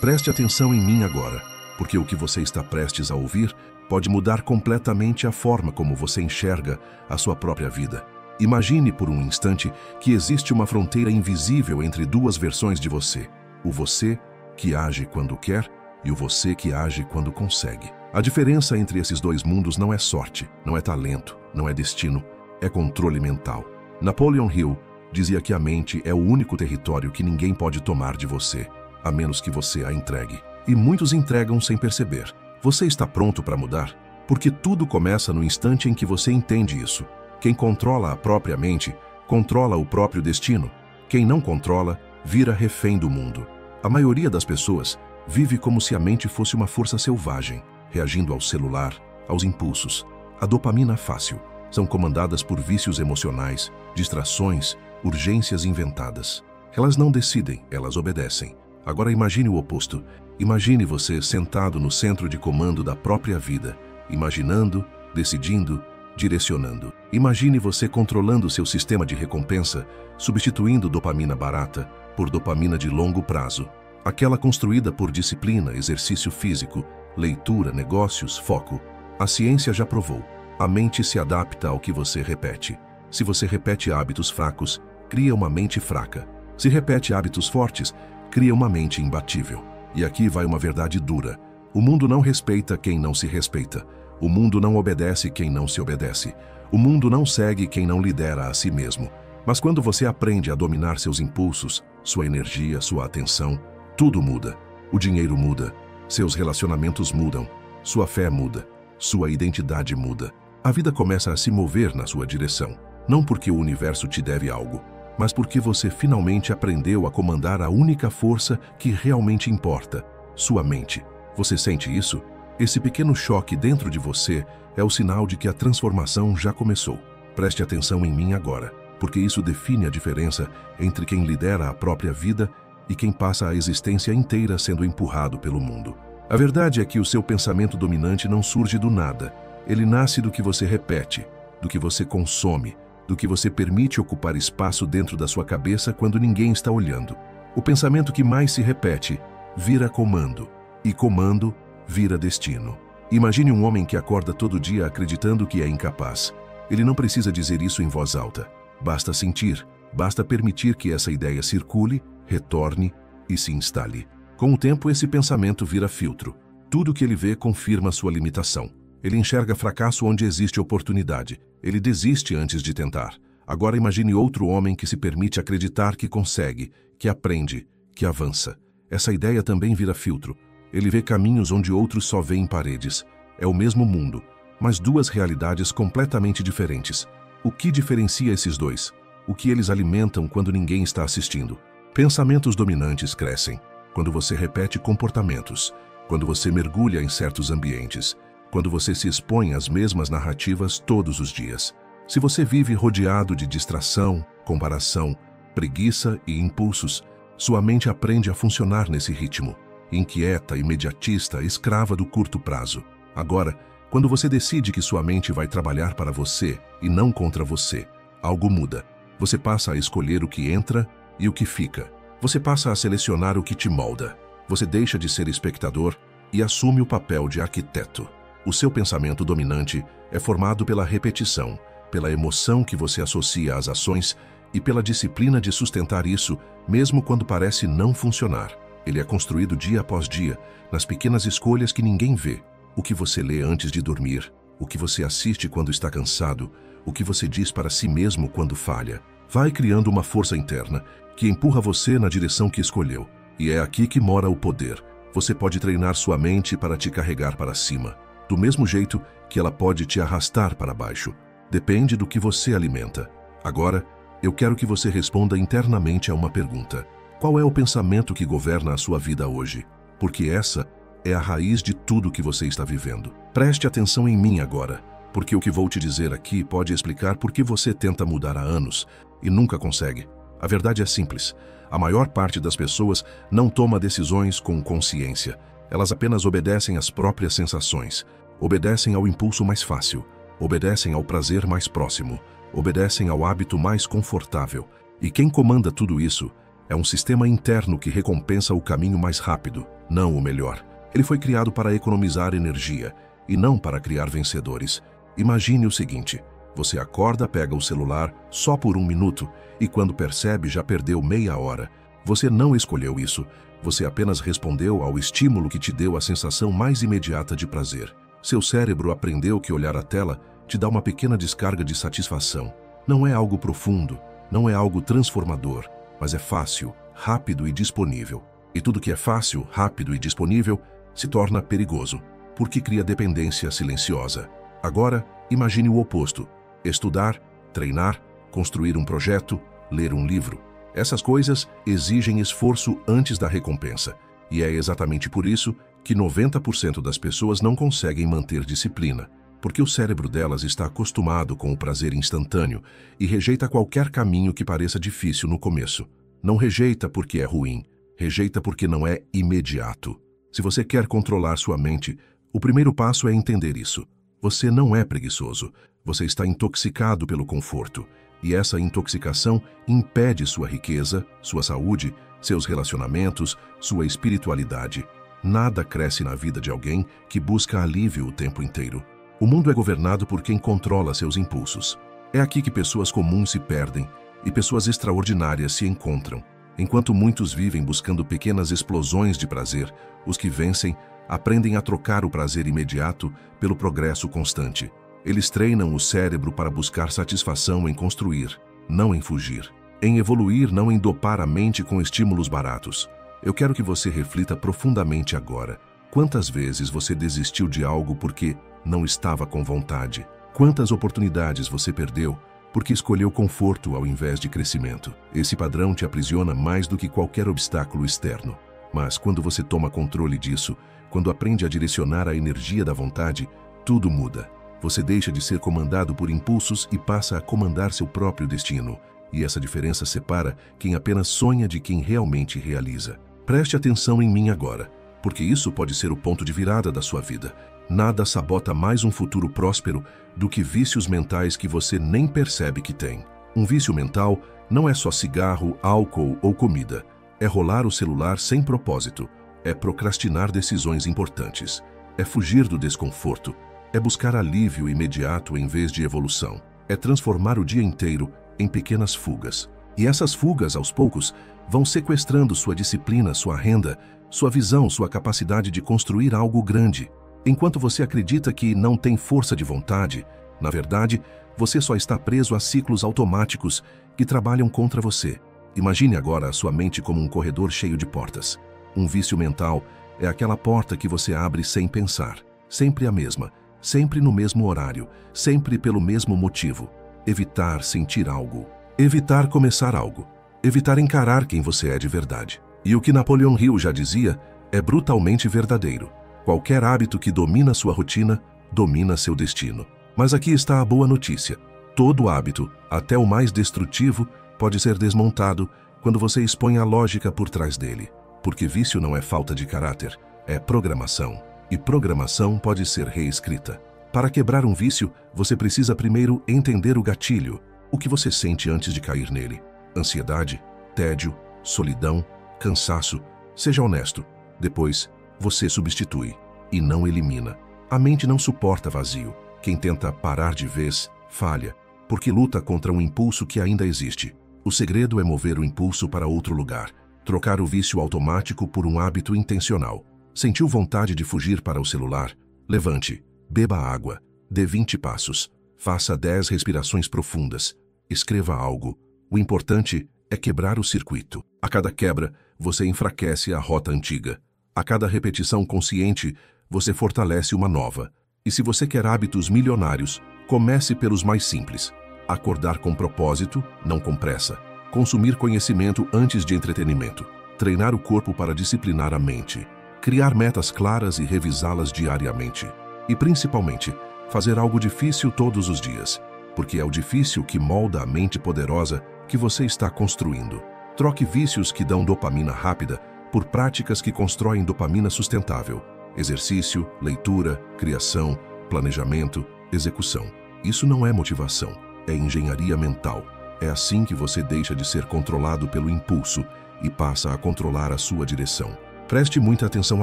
Preste atenção em mim agora, porque o que você está prestes a ouvir pode mudar completamente a forma como você enxerga a sua própria vida. Imagine por um instante que existe uma fronteira invisível entre duas versões de você. O você que age quando quer e o você que age quando consegue. A diferença entre esses dois mundos não é sorte, não é talento, não é destino, é controle mental. Napoleon Hill dizia que a mente é o único território que ninguém pode tomar de você, a menos que você a entregue. E muitos entregam sem perceber. Você está pronto para mudar? Porque tudo começa no instante em que você entende isso. Quem controla a própria mente, controla o próprio destino. Quem não controla, vira refém do mundo. A maioria das pessoas vive como se a mente fosse uma força selvagem, reagindo ao celular, aos impulsos. A dopamina fácil. São comandadas por vícios emocionais, distrações, urgências inventadas. Elas não decidem, elas obedecem. Agora imagine o oposto. Imagine você sentado no centro de comando da própria vida, imaginando, decidindo, direcionando. Imagine você controlando seu sistema de recompensa, substituindo dopamina barata por dopamina de longo prazo. Aquela construída por disciplina, exercício físico, leitura, negócios, foco. A ciência já provou. A mente se adapta ao que você repete. Se você repete hábitos fracos, cria uma mente fraca. Se repete hábitos fortes, cria uma mente imbatível. E aqui vai uma verdade dura. O mundo não respeita quem não se respeita. O mundo não obedece quem não se obedece. O mundo não segue quem não lidera a si mesmo. Mas quando você aprende a dominar seus impulsos, sua energia, sua atenção, tudo muda. O dinheiro muda. Seus relacionamentos mudam. Sua fé muda. Sua identidade muda. A vida começa a se mover na sua direção. Não porque o universo te deve algo, mas porque você finalmente aprendeu a comandar a única força que realmente importa, sua mente. Você sente isso? Esse pequeno choque dentro de você é o sinal de que a transformação já começou. Preste atenção em mim agora, porque isso define a diferença entre quem lidera a própria vida e quem passa a existência inteira sendo empurrado pelo mundo. A verdade é que o seu pensamento dominante não surge do nada. Ele nasce do que você repete, do que você consome, do que você permite ocupar espaço dentro da sua cabeça quando ninguém está olhando. O pensamento que mais se repete vira comando, e comando vira destino. Imagine um homem que acorda todo dia acreditando que é incapaz. Ele não precisa dizer isso em voz alta. Basta sentir, basta permitir que essa ideia circule, retorne e se instale. Com o tempo, esse pensamento vira filtro. Tudo que ele vê confirma sua limitação. Ele enxerga fracasso onde existe oportunidade. Ele desiste antes de tentar. Agora imagine outro homem que se permite acreditar que consegue, que aprende, que avança. Essa ideia também vira filtro. Ele vê caminhos onde outros só veem paredes. É o mesmo mundo, mas duas realidades completamente diferentes. O que diferencia esses dois? O que eles alimentam quando ninguém está assistindo? Pensamentos dominantes crescem quando você repete comportamentos, quando você mergulha em certos ambientes, quando você se expõe às mesmas narrativas todos os dias. Se você vive rodeado de distração, comparação, preguiça e impulsos, sua mente aprende a funcionar nesse ritmo, inquieta, imediatista, escrava do curto prazo. Agora, quando você decide que sua mente vai trabalhar para você e não contra você, algo muda. Você passa a escolher o que entra e o que fica. Você passa a selecionar o que te molda. Você deixa de ser espectador e assume o papel de arquiteto. O seu pensamento dominante é formado pela repetição, pela emoção que você associa às ações e pela disciplina de sustentar isso, mesmo quando parece não funcionar. Ele é construído dia após dia, nas pequenas escolhas que ninguém vê. O que você lê antes de dormir, o que você assiste quando está cansado, o que você diz para si mesmo quando falha. Vai criando uma força interna que empurra você na direção que escolheu. E é aqui que mora o poder. Você pode treinar sua mente para te carregar para cima, do mesmo jeito que ela pode te arrastar para baixo. Depende do que você alimenta. Agora, eu quero que você responda internamente a uma pergunta. Qual é o pensamento que governa a sua vida hoje? Porque essa é a raiz de tudo que você está vivendo. Preste atenção em mim agora, porque o que vou te dizer aqui pode explicar por que você tenta mudar há anos e nunca consegue. A verdade é simples. A maior parte das pessoas não toma decisões com consciência. Elas apenas obedecem às próprias sensações. Obedecem ao impulso mais fácil. Obedecem ao prazer mais próximo. Obedecem ao hábito mais confortável. E quem comanda tudo isso É um sistema interno que recompensa o caminho mais rápido, não o melhor. Ele foi criado para economizar energia e não para criar vencedores. Imagine o seguinte: você acorda, pega o celular só por 1 minuto e quando percebe já perdeu meia hora. Você não escolheu isso, você apenas respondeu ao estímulo que te deu a sensação mais imediata de prazer. Seu cérebro aprendeu que olhar a tela te dá uma pequena descarga de satisfação. Não é algo profundo, não é algo transformador, mas é fácil, rápido e disponível. E tudo que é fácil, rápido e disponível se torna perigoso, porque cria dependência silenciosa. Agora, imagine o oposto: estudar, treinar, construir um projeto, ler um livro. Essas coisas exigem esforço antes da recompensa, e é exatamente por isso que 90% das pessoas não conseguem manter disciplina, porque o cérebro delas está acostumado com o prazer instantâneo e rejeita qualquer caminho que pareça difícil no começo. Não rejeita porque é ruim, rejeita porque não é imediato. Se você quer controlar sua mente, o primeiro passo é entender isso. Você não é preguiçoso, você está intoxicado pelo conforto, e essa intoxicação impede sua riqueza, sua saúde, seus relacionamentos, sua espiritualidade. Nada cresce na vida de alguém que busca alívio o tempo inteiro. O mundo é governado por quem controla seus impulsos. É aqui que pessoas comuns se perdem e pessoas extraordinárias se encontram. Enquanto muitos vivem buscando pequenas explosões de prazer, os que vencem aprendem a trocar o prazer imediato pelo progresso constante. Eles treinam o cérebro para buscar satisfação em construir, não em fugir. Em evoluir, não em dopar a mente com estímulos baratos. Eu quero que você reflita profundamente agora. Quantas vezes você desistiu de algo porque não estava com vontade? Quantas oportunidades você perdeu porque escolheu conforto ao invés de crescimento? Esse padrão te aprisiona mais do que qualquer obstáculo externo. Mas quando você toma controle disso, quando aprende a direcionar a energia da vontade, tudo muda. Você deixa de ser comandado por impulsos e passa a comandar seu próprio destino. E essa diferença separa quem apenas sonha de quem realmente realiza. Preste atenção em mim agora, porque isso pode ser o ponto de virada da sua vida. Nada sabota mais um futuro próspero do que vícios mentais que você nem percebe que tem. Um vício mental não é só cigarro, álcool ou comida. É rolar o celular sem propósito. É procrastinar decisões importantes. É fugir do desconforto. É buscar alívio imediato em vez de evolução. É transformar o dia inteiro em pequenas fugas. E essas fugas, aos poucos, vão sequestrando sua disciplina, sua renda, sua visão, sua capacidade de construir algo grande. Enquanto você acredita que não tem força de vontade, na verdade, você só está preso a ciclos automáticos que trabalham contra você. Imagine agora a sua mente como um corredor cheio de portas. Um vício mental é aquela porta que você abre sem pensar, sempre a mesma, sempre no mesmo horário, sempre pelo mesmo motivo. Evitar sentir algo, evitar começar algo, evitar encarar quem você é de verdade. E o que Napoleon Hill já dizia é brutalmente verdadeiro. Qualquer hábito que domina sua rotina, domina seu destino. Mas aqui está a boa notícia. Todo hábito, até o mais destrutivo, pode ser desmontado quando você expõe a lógica por trás dele. Porque vício não é falta de caráter, é programação. E programação pode ser reescrita. Para quebrar um vício, você precisa primeiro entender o gatilho, o que você sente antes de cair nele. Ansiedade, tédio, solidão, cansaço. Seja honesto. Depois, você substitui e não elimina. A mente não suporta vazio. Quem tenta parar de vez, falha, porque luta contra um impulso que ainda existe. O segredo é mover o impulso para outro lugar, trocar o vício automático por um hábito intencional. Sentiu vontade de fugir para o celular? Levante, beba água, dê 20 passos, faça 10 respirações profundas, escreva algo. O importante é quebrar o circuito. A cada quebra, você enfraquece a rota antiga. A cada repetição consciente, você fortalece uma nova. E se você quer hábitos milionários, comece pelos mais simples. Acordar com propósito, não com pressa. Consumir conhecimento antes de entretenimento. Treinar o corpo para disciplinar a mente. Criar metas claras e revisá-las diariamente. E principalmente, fazer algo difícil todos os dias. Porque é o difícil que molda a mente poderosa que você está construindo. Troque vícios que dão dopamina rápida por práticas que constroem dopamina sustentável. Exercício, leitura, criação, planejamento, execução. Isso não é motivação, é engenharia mental. É assim que você deixa de ser controlado pelo impulso e passa a controlar a sua direção. Preste muita atenção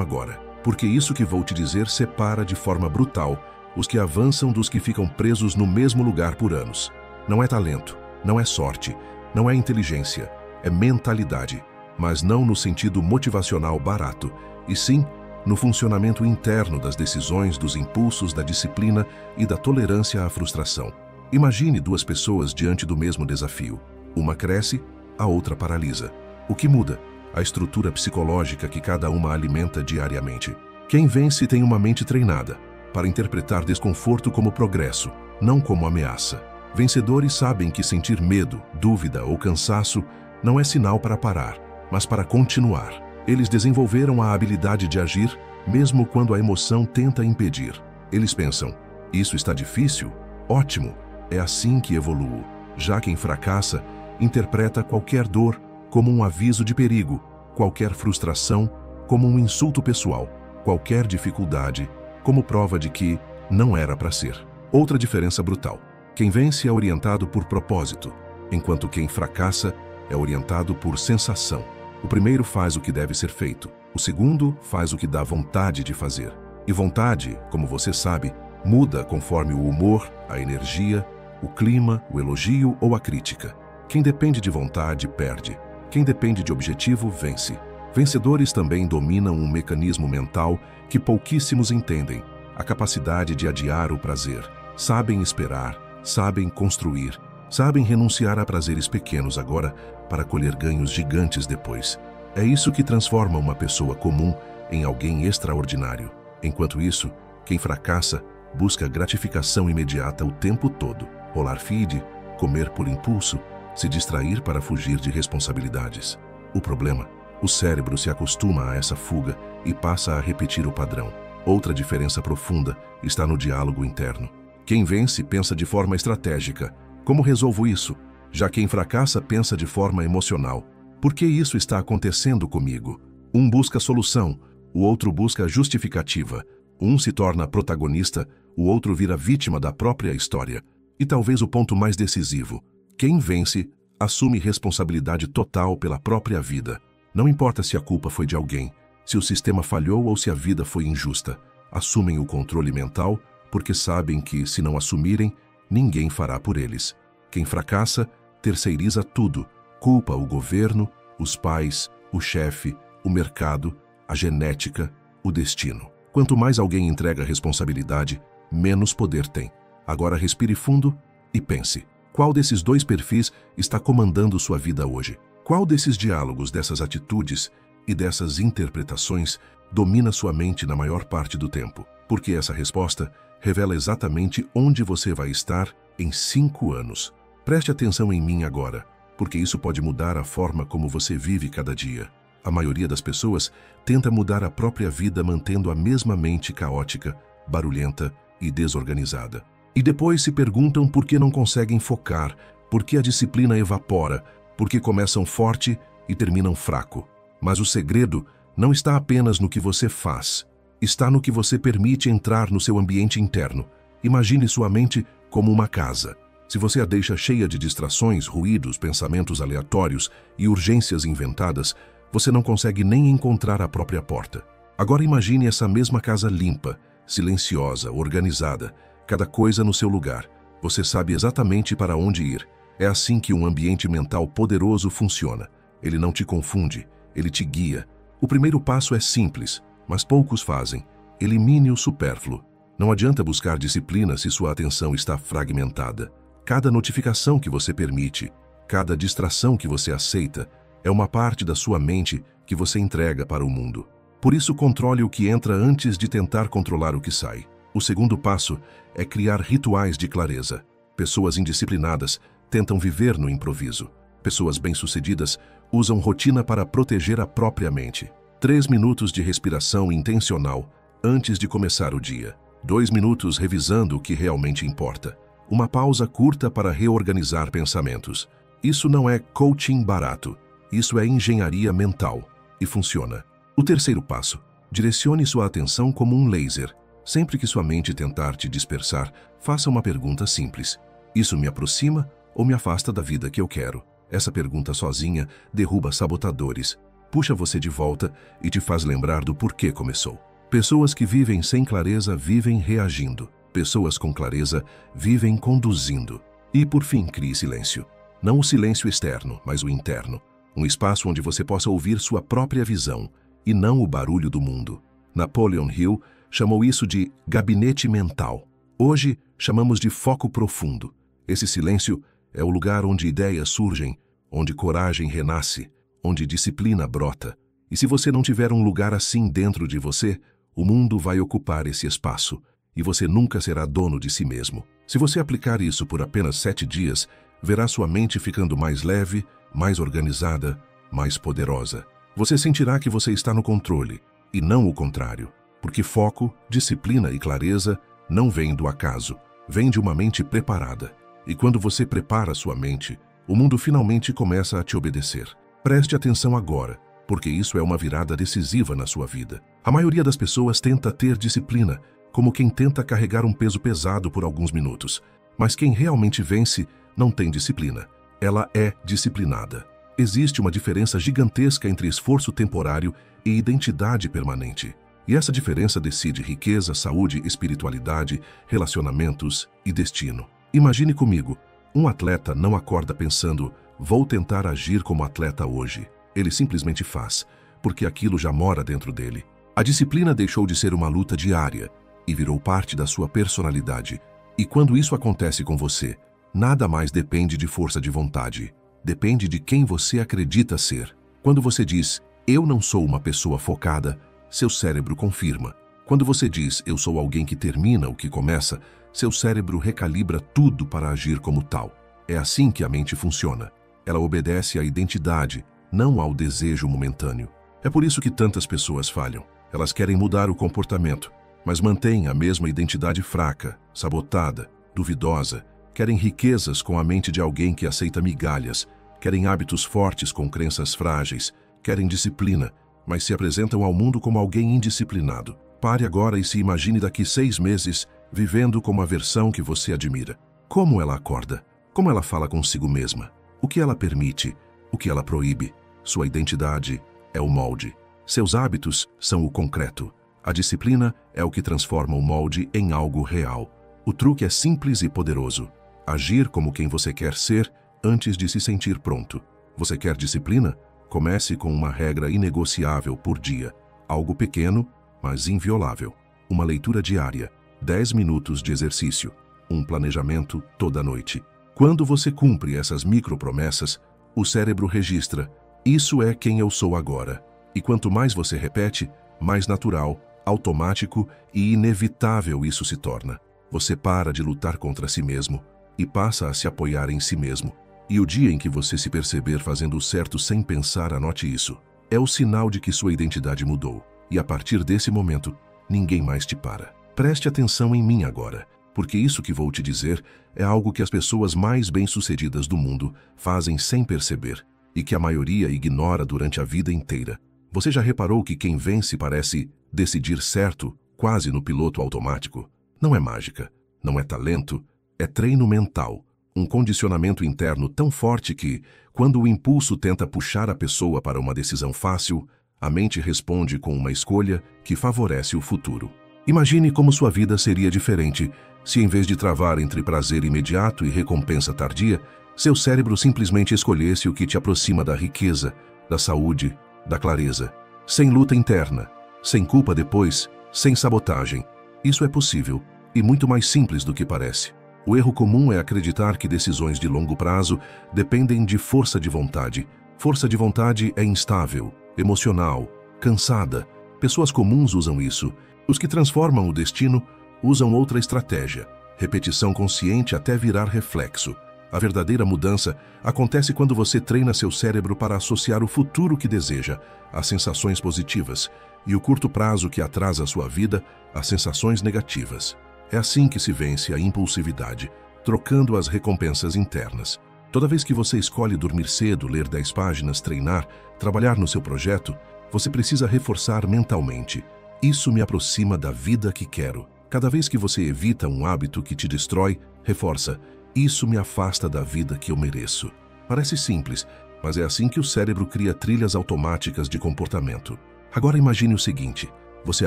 agora, porque isso que vou te dizer separa de forma brutal os que avançam dos que ficam presos no mesmo lugar por anos. Não é talento, não é sorte, não é inteligência, é mentalidade, mas não no sentido motivacional barato, e sim no funcionamento interno das decisões, dos impulsos, da disciplina e da tolerância à frustração. Imagine duas pessoas diante do mesmo desafio. Uma cresce, a outra paralisa. O que muda? A estrutura psicológica que cada uma alimenta diariamente. Quem vence tem uma mente treinada para interpretar desconforto como progresso, não como ameaça. Vencedores sabem que sentir medo, dúvida ou cansaço não é sinal para parar, mas para continuar. Eles desenvolveram a habilidade de agir mesmo quando a emoção tenta impedir. Eles pensam, isso está difícil? Ótimo, é assim que evoluo. Já quem fracassa, interpreta qualquer dor como um aviso de perigo, qualquer frustração como um insulto pessoal, qualquer dificuldade como prova de que não era para ser. Outra diferença brutal. Quem vence é orientado por propósito, enquanto quem fracassa é orientado por sensação. O primeiro faz o que deve ser feito, o segundo faz o que dá vontade de fazer. E vontade, como você sabe, muda conforme o humor, a energia, o clima, o elogio ou a crítica. Quem depende de vontade, perde. Quem depende de objetivo, vence. Vencedores também dominam um mecanismo mental que pouquíssimos entendem, a capacidade de adiar o prazer. Sabem esperar, sabem construir, sabem renunciar a prazeres pequenos agora para colher ganhos gigantes depois. É isso que transforma uma pessoa comum em alguém extraordinário. Enquanto isso, quem fracassa busca gratificação imediata o tempo todo. Rolar feed, comer por impulso, se distrair para fugir de responsabilidades. O problema: o cérebro se acostuma a essa fuga e passa a repetir o padrão. Outra diferença profunda está no diálogo interno. Quem vence pensa de forma estratégica. Como resolvo isso? Já quem fracassa pensa de forma emocional. Por que isso está acontecendo comigo? Um busca solução, o outro busca justificativa. Um se torna protagonista, o outro vira vítima da própria história. E talvez o ponto mais decisivo: quem vence assume responsabilidade total pela própria vida. Não importa se a culpa foi de alguém, se o sistema falhou ou se a vida foi injusta. Assumem o controle mental porque sabem que, se não assumirem, ninguém fará por eles. Quem fracassa, terceiriza tudo. Culpa o governo, os pais, o chefe, o mercado, a genética, o destino. Quanto mais alguém entrega responsabilidade, menos poder tem. Agora respire fundo e pense. Qual desses dois perfis está comandando sua vida hoje? Qual desses diálogos, dessas atitudes e dessas interpretações domina sua mente na maior parte do tempo? Porque essa resposta revela exatamente onde você vai estar em 5 anos. Preste atenção em mim agora, porque isso pode mudar a forma como você vive cada dia. A maioria das pessoas tenta mudar a própria vida mantendo a mesma mente caótica, barulhenta e desorganizada. E depois se perguntam por que não conseguem focar, por que a disciplina evapora, por que começam forte e terminam fraco. Mas o segredo não está apenas no que você faz, está no que você permite entrar no seu ambiente interno. Imagine sua mente como uma casa. Se você a deixa cheia de distrações, ruídos, pensamentos aleatórios e urgências inventadas, você não consegue nem encontrar a própria porta. Agora imagine essa mesma casa limpa, silenciosa, organizada, cada coisa no seu lugar. Você sabe exatamente para onde ir. É assim que um ambiente mental poderoso funciona. Ele não te confunde, ele te guia. O primeiro passo é simples, mas poucos fazem. Elimine o supérfluo. Não adianta buscar disciplina se sua atenção está fragmentada. Cada notificação que você permite, cada distração que você aceita, é uma parte da sua mente que você entrega para o mundo. Por isso, controle o que entra antes de tentar controlar o que sai. O segundo passo é criar rituais de clareza. Pessoas indisciplinadas tentam viver no improviso. Pessoas bem-sucedidas usam rotina para proteger a própria mente. 3 minutos de respiração intencional antes de começar o dia. 2 minutos revisando o que realmente importa. Uma pausa curta para reorganizar pensamentos. Isso não é coaching barato. Isso é engenharia mental. E funciona. O terceiro passo: direcione sua atenção como um laser. Sempre que sua mente tentar te dispersar, faça uma pergunta simples. Isso me aproxima ou me afasta da vida que eu quero? Essa pergunta sozinha derruba sabotadores, puxa você de volta e te faz lembrar do porquê começou. Pessoas que vivem sem clareza vivem reagindo. Pessoas com clareza vivem conduzindo. E, por fim, crie silêncio. Não o silêncio externo, mas o interno. Um espaço onde você possa ouvir sua própria visão e não o barulho do mundo. Napoleon Hill chamou isso de gabinete mental. Hoje, chamamos de foco profundo. Esse silêncio é o lugar onde ideias surgem, onde coragem renasce, onde disciplina brota. E se você não tiver um lugar assim dentro de você, o mundo vai ocupar esse espaço e você nunca será dono de si mesmo. Se você aplicar isso por apenas 7 dias, verá sua mente ficando mais leve, mais organizada, mais poderosa. Você sentirá que você está no controle e não o contrário, porque foco, disciplina e clareza não vêm do acaso, vêm de uma mente preparada. E quando você prepara sua mente, o mundo finalmente começa a te obedecer. Preste atenção agora, porque isso é uma virada decisiva na sua vida. A maioria das pessoas tenta ter disciplina, como quem tenta carregar um peso pesado por alguns minutos. Mas quem realmente vence não tem disciplina. Ela é disciplinada. Existe uma diferença gigantesca entre esforço temporário e identidade permanente. E essa diferença decide riqueza, saúde, espiritualidade, relacionamentos e destino. Imagine comigo, um atleta não acorda pensando, vou tentar agir como atleta hoje. Ele simplesmente faz, porque aquilo já mora dentro dele. A disciplina deixou de ser uma luta diária e virou parte da sua personalidade. E quando isso acontece com você, nada mais depende de força de vontade. Depende de quem você acredita ser. Quando você diz, eu não sou uma pessoa focada, seu cérebro confirma. Quando você diz, eu sou alguém que termina o que começa, seu cérebro recalibra tudo para agir como tal. É assim que a mente funciona. Ela obedece à identidade, não ao desejo momentâneo. É por isso que tantas pessoas falham. Elas querem mudar o comportamento, mas mantêm a mesma identidade fraca, sabotada, duvidosa. Querem riquezas com a mente de alguém que aceita migalhas. Querem hábitos fortes com crenças frágeis. Querem disciplina, mas se apresentam ao mundo como alguém indisciplinado. Pare agora e se imagine daqui 6 meses vivendo como a versão que você admira. Como ela acorda? Como ela fala consigo mesma? O que ela permite? O que ela proíbe? Sua identidade é o molde. Seus hábitos são o concreto. A disciplina é o que transforma o molde em algo real. O truque é simples e poderoso. Agir como quem você quer ser antes de se sentir pronto. Você quer disciplina? Comece com uma regra inegociável por dia. Algo pequeno, mas inviolável. Uma leitura diária. 10 minutos de exercício. Um planejamento toda noite. Quando você cumpre essas micropromessas, o cérebro registra, isso é quem eu sou agora. E quanto mais você repete, mais natural, automático e inevitável isso se torna. Você para de lutar contra si mesmo e passa a se apoiar em si mesmo. E o dia em que você se perceber fazendo o certo sem pensar, anote isso. É o sinal de que sua identidade mudou. E a partir desse momento, ninguém mais te para. Preste atenção em mim agora, porque isso que vou te dizer é algo que as pessoas mais bem-sucedidas do mundo fazem sem perceber e que a maioria ignora durante a vida inteira. Você já reparou que quem vence parece decidir certo, quase no piloto automático? Não é mágica, não é talento, é treino mental, um condicionamento interno tão forte que, quando o impulso tenta puxar a pessoa para uma decisão fácil, a mente responde com uma escolha que favorece o futuro. Imagine como sua vida seria diferente se, em vez de travar entre prazer imediato e recompensa tardia, seu cérebro simplesmente escolhesse o que te aproxima da riqueza, da saúde, da clareza. Sem luta interna, sem culpa depois, sem sabotagem. Isso é possível e muito mais simples do que parece. O erro comum é acreditar que decisões de longo prazo dependem de força de vontade. Força de vontade é instável, emocional, cansada. Pessoas comuns usam isso. Os que transformam o destino usam outra estratégia, repetição consciente até virar reflexo. A verdadeira mudança acontece quando você treina seu cérebro para associar o futuro que deseja às sensações positivas e o curto prazo que atrasa a sua vida às sensações negativas. É assim que se vence a impulsividade, trocando as recompensas internas. Toda vez que você escolhe dormir cedo, ler 10 páginas, treinar, trabalhar no seu projeto, você precisa reforçar mentalmente. Isso me aproxima da vida que quero. Cada vez que você evita um hábito que te destrói, reforça. Isso me afasta da vida que eu mereço. Parece simples, mas é assim que o cérebro cria trilhas automáticas de comportamento. Agora imagine o seguinte: você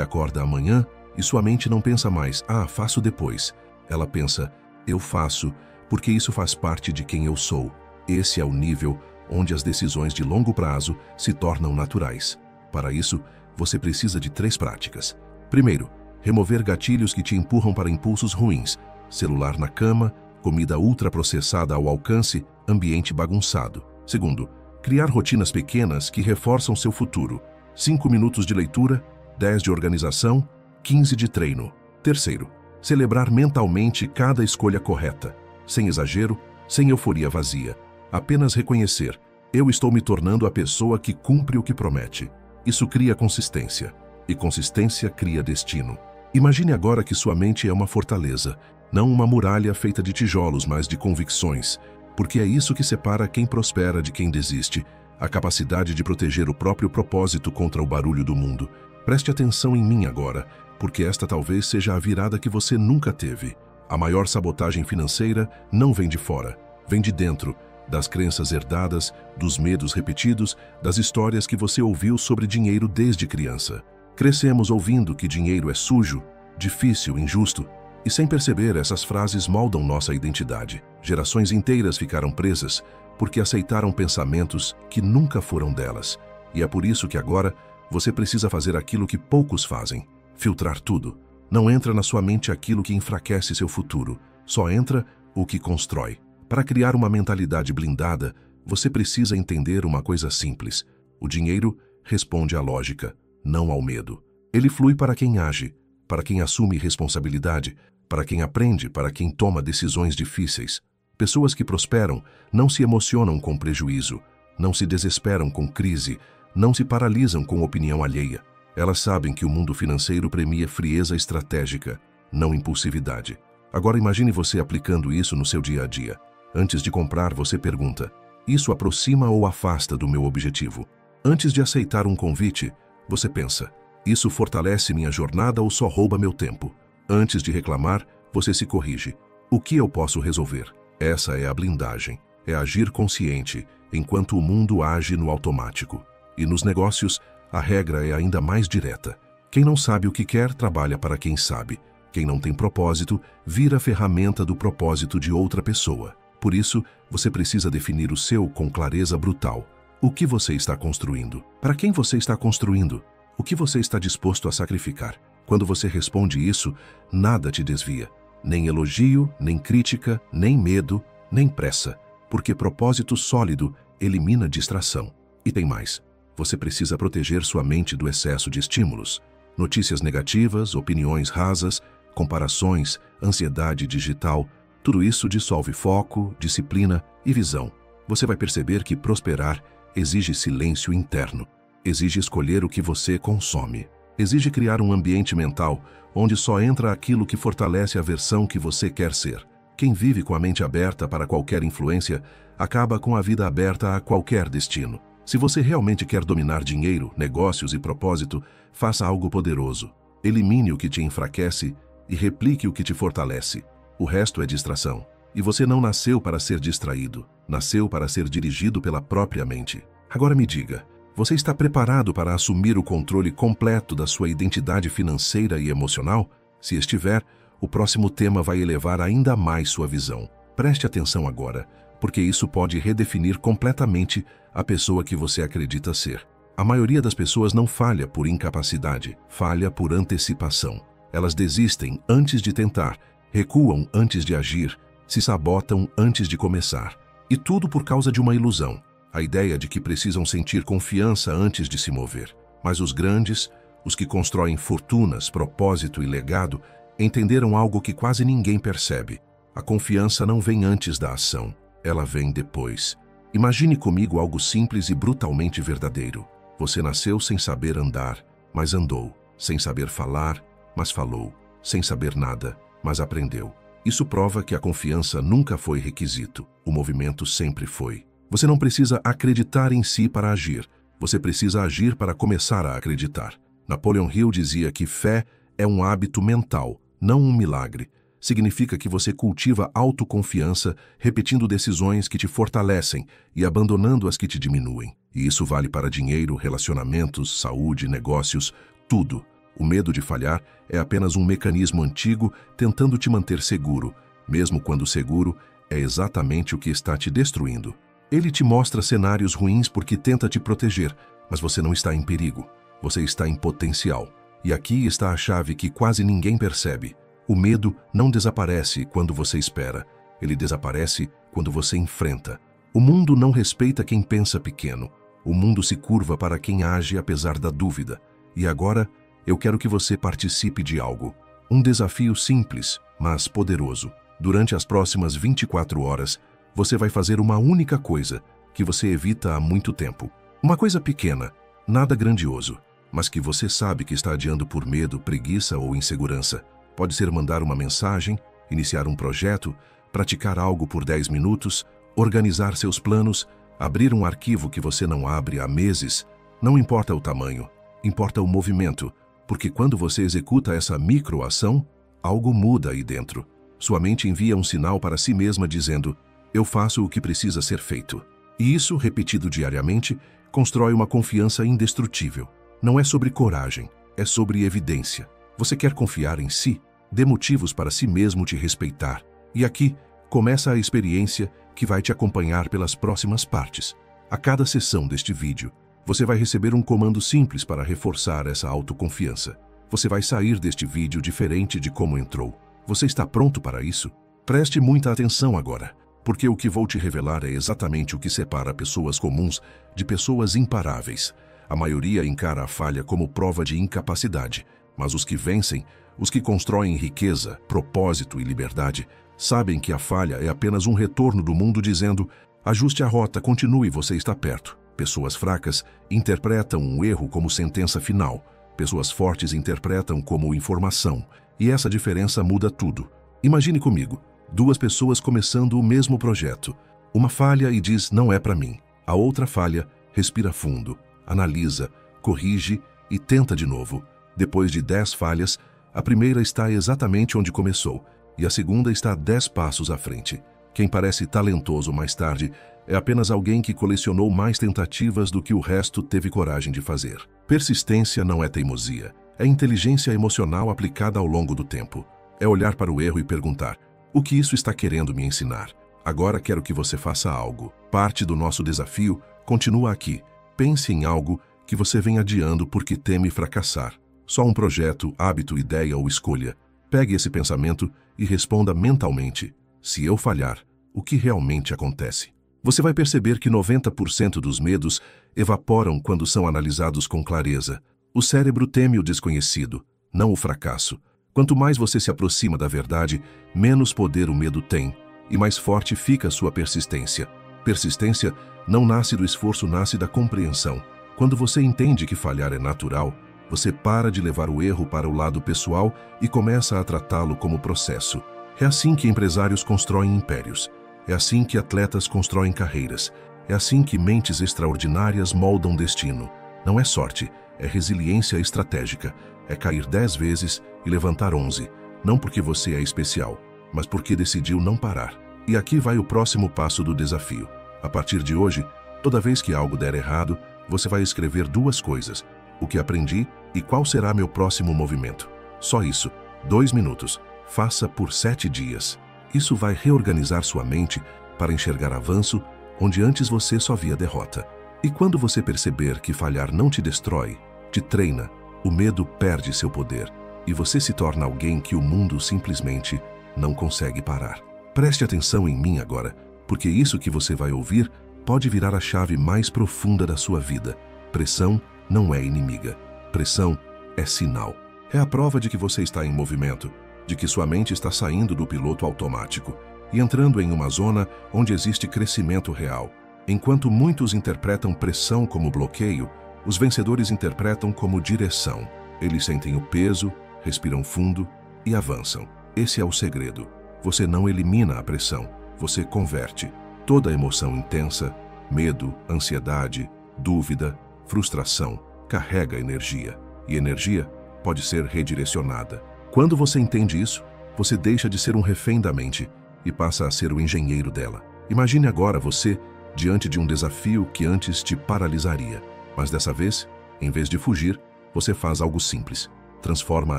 acorda amanhã e sua mente não pensa mais, faço depois. Ela pensa, eu faço, porque isso faz parte de quem eu sou. Esse é o nível onde as decisões de longo prazo se tornam naturais. Para isso, você precisa de 3 práticas. Primeiro, remover gatilhos que te empurram para impulsos ruins: celular na cama, comida ultraprocessada ao alcance, ambiente bagunçado. Segundo, criar rotinas pequenas que reforçam seu futuro: 5 minutos de leitura, 10 de organização, 15 de treino. Terceiro, celebrar mentalmente cada escolha correta, sem exagero, sem euforia vazia. Apenas reconhecer: eu estou me tornando a pessoa que cumpre o que promete. Isso cria consistência, e consistência cria destino. Imagine agora que sua mente é uma fortaleza, não uma muralha feita de tijolos, mas de convicções, porque é isso que separa quem prospera de quem desiste: a capacidade de proteger o próprio propósito contra o barulho do mundo. Preste atenção em mim agora, porque esta talvez seja a virada que você nunca teve. A maior sabotagem financeira não vem de fora, vem de dentro, das crenças herdadas, dos medos repetidos, das histórias que você ouviu sobre dinheiro desde criança. Crescemos ouvindo que dinheiro é sujo, difícil, injusto, e sem perceber, essas frases moldam nossa identidade. Gerações inteiras ficaram presas porque aceitaram pensamentos que nunca foram delas. E é por isso que agora você precisa fazer aquilo que poucos fazem: filtrar tudo. Não entra na sua mente aquilo que enfraquece seu futuro, só entra o que constrói. Para criar uma mentalidade blindada, você precisa entender uma coisa simples: o dinheiro responde à lógica, não ao medo. Ele flui para quem age, para quem assume responsabilidade, para quem aprende, para quem toma decisões difíceis. Pessoas que prosperam não se emocionam com prejuízo, não se desesperam com crise, não se paralisam com opinião alheia. Elas sabem que o mundo financeiro premia frieza estratégica, não impulsividade. Agora imagine você aplicando isso no seu dia a dia. Antes de comprar, você pergunta: isso aproxima ou afasta do meu objetivo? Antes de aceitar um convite, você pensa: isso fortalece minha jornada ou só rouba meu tempo? Antes de reclamar, você se corrige: o que eu posso resolver? Essa é a blindagem, é agir consciente, enquanto o mundo age no automático. E nos negócios, a regra é ainda mais direta: quem não sabe o que quer, trabalha para quem sabe. Quem não tem propósito, vira ferramenta do propósito de outra pessoa. Por isso, você precisa definir o seu com clareza brutal. O que você está construindo? Para quem você está construindo? O que você está disposto a sacrificar? Quando você responde isso, nada te desvia. Nem elogio, nem crítica, nem medo, nem pressa. Porque propósito sólido elimina distração. E tem mais: você precisa proteger sua mente do excesso de estímulos. Notícias negativas, opiniões rasas, comparações, ansiedade digital, tudo isso dissolve foco, disciplina e visão. Você vai perceber que prosperar exige silêncio interno, exige escolher o que você consome, exige criar um ambiente mental onde só entra aquilo que fortalece a versão que você quer ser. Quem vive com a mente aberta para qualquer influência, acaba com a vida aberta a qualquer destino. Se você realmente quer dominar dinheiro, negócios e propósito, faça algo poderoso. Elimine o que te enfraquece e replique o que te fortalece. O resto é distração. E você não nasceu para ser distraído, nasceu para ser dirigido pela própria mente. Agora me diga, você está preparado para assumir o controle completo da sua identidade financeira e emocional? Se estiver, o próximo tema vai elevar ainda mais sua visão. Preste atenção agora, porque isso pode redefinir completamente a pessoa que você acredita ser. A maioria das pessoas não falha por incapacidade, falha por antecipação. Elas desistem antes de tentar, recuam antes de agir, se sabotam antes de começar. E tudo por causa de uma ilusão, a ideia de que precisam sentir confiança antes de se mover. Mas os grandes, os que constroem fortunas, propósito e legado, entenderam algo que quase ninguém percebe. A confiança não vem antes da ação, ela vem depois. Imagine comigo algo simples e brutalmente verdadeiro. Você nasceu sem saber andar, mas andou. Sem saber falar, mas falou. Sem saber nada, mas aprendeu. Isso prova que a confiança nunca foi requisito. O movimento sempre foi. Você não precisa acreditar em si para agir. Você precisa agir para começar a acreditar. Napoleon Hill dizia que fé é um hábito mental, não um milagre. significa que você cultiva autoconfiança, repetindo decisões que te fortalecem e abandonando as que te diminuem. E isso vale para dinheiro, relacionamentos, saúde, negócios, tudo. O medo de falhar é apenas um mecanismo antigo tentando te manter seguro, mesmo quando seguro é exatamente o que está te destruindo. Ele te mostra cenários ruins porque tenta te proteger, mas você não está em perigo. Você está em potencial. E aqui está a chave que quase ninguém percebe. O medo não desaparece quando você espera. Ele desaparece quando você enfrenta. O mundo não respeita quem pensa pequeno. O mundo se curva para quem age apesar da dúvida. E agora, eu quero que você participe de algo. Um desafio simples, mas poderoso. Durante as próximas 24 horas, você vai fazer uma única coisa que você evita há muito tempo. Uma coisa pequena, nada grandioso, mas que você sabe que está adiando por medo, preguiça ou insegurança. Pode ser mandar uma mensagem, iniciar um projeto, praticar algo por 10 minutos, organizar seus planos, abrir um arquivo que você não abre há meses. Não importa o tamanho, importa o movimento, porque quando você executa essa microação, algo muda aí dentro. Sua mente envia um sinal para si mesma dizendo: eu faço o que precisa ser feito. E isso, repetido diariamente, constrói uma confiança indestrutível. Não é sobre coragem, é sobre evidência. Você quer confiar em si? Dê motivos para si mesmo te respeitar. E aqui começa a experiência que vai te acompanhar pelas próximas partes. A cada sessão deste vídeo, você vai receber um comando simples para reforçar essa autoconfiança. Você vai sair deste vídeo diferente de como entrou. Você está pronto para isso? Preste muita atenção agora, porque o que vou te revelar é exatamente o que separa pessoas comuns de pessoas imparáveis. A maioria encara a falha como prova de incapacidade, mas os que vencem, os que constroem riqueza, propósito e liberdade, sabem que a falha é apenas um retorno do mundo dizendo: ajuste a rota, continue, você está perto. Pessoas fracas interpretam um erro como sentença final. Pessoas fortes interpretam como informação. E essa diferença muda tudo. Imagine comigo, duas pessoas começando o mesmo projeto. Uma falha e diz: não é para mim. A outra falha, respira fundo, analisa, corrige e tenta de novo. Depois de 10 falhas, a primeira está exatamente onde começou e a segunda está 10 passos à frente. Quem parece talentoso mais tarde é apenas alguém que colecionou mais tentativas do que o resto teve coragem de fazer. Persistência não é teimosia, é inteligência emocional aplicada ao longo do tempo. É olhar para o erro e perguntar: o que isso está querendo me ensinar? Agora quero que você faça algo. Parte do nosso desafio continua aqui. Pense em algo que você vem adiando porque teme fracassar. Só um projeto, hábito, ideia ou escolha. Pegue esse pensamento e responda mentalmente: se eu falhar, o que realmente acontece? Você vai perceber que 90% dos medos evaporam quando são analisados com clareza. O cérebro teme o desconhecido, não o fracasso. Quanto mais você se aproxima da verdade, menos poder o medo tem e mais forte fica a sua persistência. Persistência não nasce do esforço, nasce da compreensão. Quando você entende que falhar é natural, você para de levar o erro para o lado pessoal e começa a tratá-lo como processo. É assim que empresários constroem impérios. É assim que atletas constroem carreiras. É assim que mentes extraordinárias moldam destino. Não é sorte, é resiliência estratégica. É cair 10 vezes e levantar 11. Não porque você é especial, mas porque decidiu não parar. E aqui vai o próximo passo do desafio. A partir de hoje, toda vez que algo der errado, você vai escrever 2 coisas: o que aprendi e qual será meu próximo movimento. Só isso, 2 minutos. Faça por 7 dias. Isso vai reorganizar sua mente para enxergar avanço onde antes você só via derrota. E quando você perceber que falhar não te destrói, te treina, o medo perde seu poder e você se torna alguém que o mundo simplesmente não consegue parar. Preste atenção em mim agora, porque isso que você vai ouvir pode virar a chave mais profunda da sua vida. Pressão não é inimiga. Pressão é sinal. É a prova de que você está em movimento, de que sua mente está saindo do piloto automático e entrando em uma zona onde existe crescimento real. Enquanto muitos interpretam pressão como bloqueio, os vencedores interpretam como direção. Eles sentem o peso, respiram fundo e avançam. Esse é o segredo. Você não elimina a pressão, você converte. Toda emoção intensa, medo, ansiedade, dúvida, frustração, carrega energia. E energia pode ser redirecionada. Quando você entende isso, você deixa de ser um refém da mente e passa a ser o engenheiro dela. Imagine agora você diante de um desafio que antes te paralisaria. Mas dessa vez, em vez de fugir, você faz algo simples. Transforma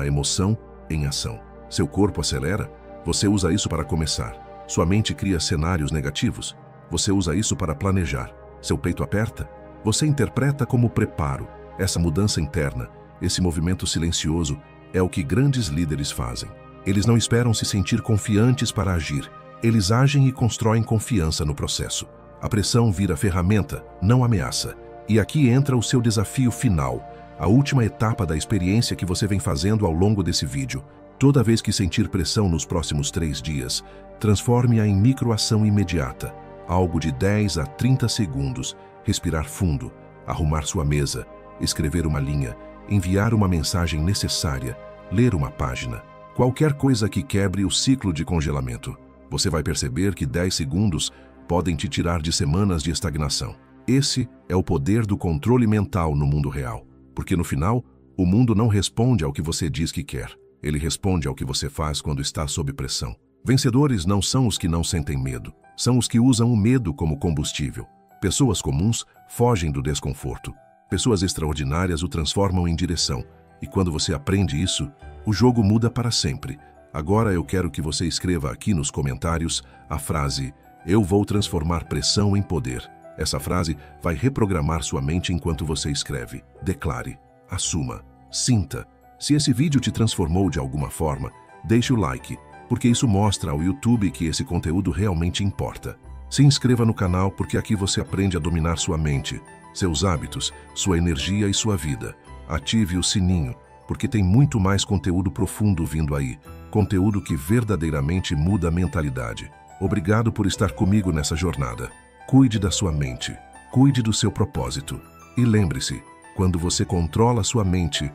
a emoção em ação. Seu corpo acelera, você usa isso para começar. Sua mente cria cenários negativos, você usa isso para planejar. Seu peito aperta, você interpreta como preparo. Essa mudança interna, esse movimento silencioso, é o que grandes líderes fazem. Eles não esperam se sentir confiantes para agir. Eles agem e constroem confiança no processo. A pressão vira ferramenta, não ameaça. E aqui entra o seu desafio final, a última etapa da experiência que você vem fazendo ao longo desse vídeo. Toda vez que sentir pressão nos próximos 3 dias, transforme-a em microação imediata. Algo de 10 a 30 segundos, respirar fundo, arrumar sua mesa, escrever uma linha, enviar uma mensagem necessária, ler uma página. Qualquer coisa que quebre o ciclo de congelamento. Você vai perceber que 10 segundos podem te tirar de semanas de estagnação. Esse é o poder do controle mental no mundo real. Porque no final, o mundo não responde ao que você diz que quer. Ele responde ao que você faz quando está sob pressão. Vencedores não são os que não sentem medo. São os que usam o medo como combustível. Pessoas comuns fogem do desconforto. Pessoas extraordinárias o transformam em direção. E quando você aprende isso, o jogo muda para sempre. Agora eu quero que você escreva aqui nos comentários a frase "Eu vou transformar pressão em poder". Essa frase vai reprogramar sua mente enquanto você escreve. Declare, assuma, sinta. Se esse vídeo te transformou de alguma forma, deixe o like, porque isso mostra ao YouTube que esse conteúdo realmente importa. Se inscreva no canal porque aqui você aprende a dominar sua mente, seus hábitos, sua energia e sua vida. Ative o sininho, porque tem muito mais conteúdo profundo vindo aí, conteúdo que verdadeiramente muda a mentalidade. Obrigado por estar comigo nessa jornada. Cuide da sua mente, cuide do seu propósito. E lembre-se, quando você controla sua mente,